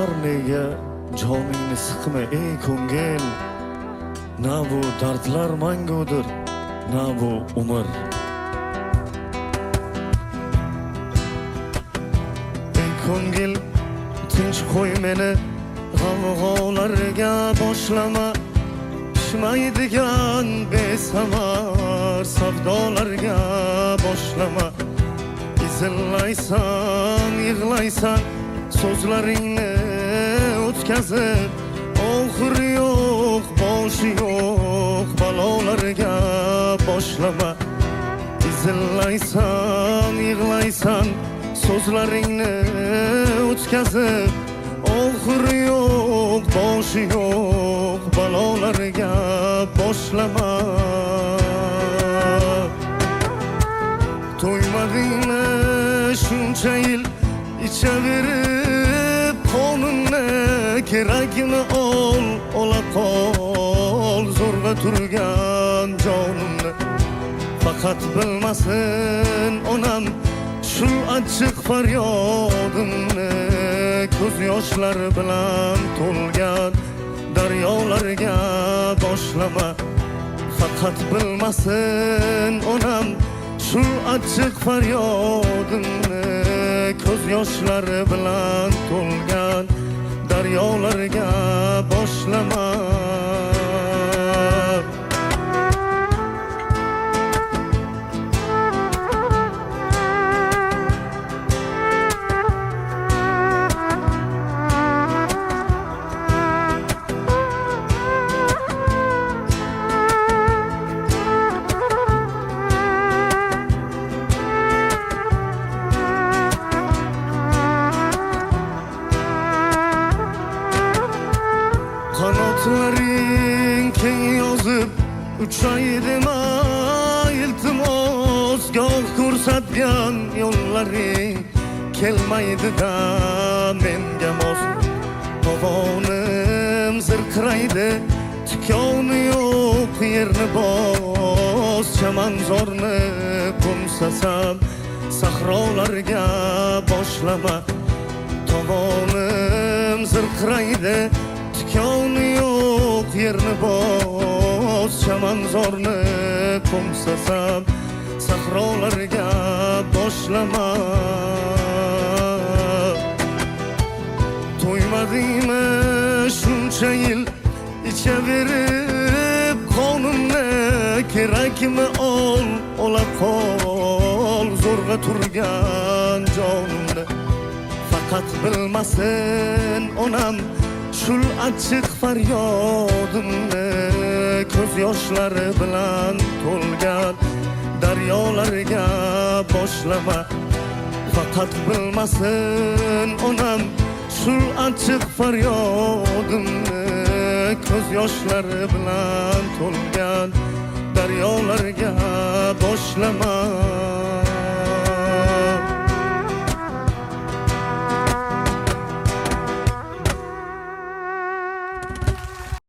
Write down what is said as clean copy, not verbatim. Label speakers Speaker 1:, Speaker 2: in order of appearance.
Speaker 1: har nega joningni sıkma ey ko'ngil. Na bu dardlar mangudir, na bu umr. Ey ko'ngil, tinch qo'y meni, g'avg'olarga boshlama. Pishmaydigan besamar savdolarga boshlama. Izillaysan, yig'laysan, so'zlaringni o'tkazib, oxiri yo'q, boshi yo'q balolarga boshlama. Izillaysan, yig'laysan, so'zlaringni o'tkazib, oxiri yo'q, boshi yo'q balolarga boshlama. To'ymadingmi shuncha yil ichaverib qonunni, kerakmi ol, ola qol zo'rg'a turgan jonimni. Faqat bilmasin onam shu achchiq faryodimni, ko'z yoshlari bilan to'lgan daryolarga boshlama. Faqat bilmasin onam shu achchiq faryodimni, ko'z yoshlari bilan to'lgan daryolarga boshlama. Qanotlaring keng yozib uchaydim iltimos, goh ko'rsatgan yo'llaring kelmaydi-da menga mos. Tovonim zirqiraydi, tikoni yo'q yerni bos. Chamanzorni qo'msasam sahrolarga boshlama. Tovonim zirqiraydi, tikoni yo'q yerni bos. Chamanzorni qo'msasam sahrolarga boshlama. To'ymadingmi shuncha yil ichaverib qonunni, kerakmi ol, ola qol zo'rg'a turgan jonimni. Faqat bilmasin onam shul achchiq faryodimni, ko'z yoshlari bilan to'lgan daryolarga boshlama. Faqat bilmasin onam shul achchiq faryodimni, ko'z yoshlari bilan to'lgan daryolarga boshlama.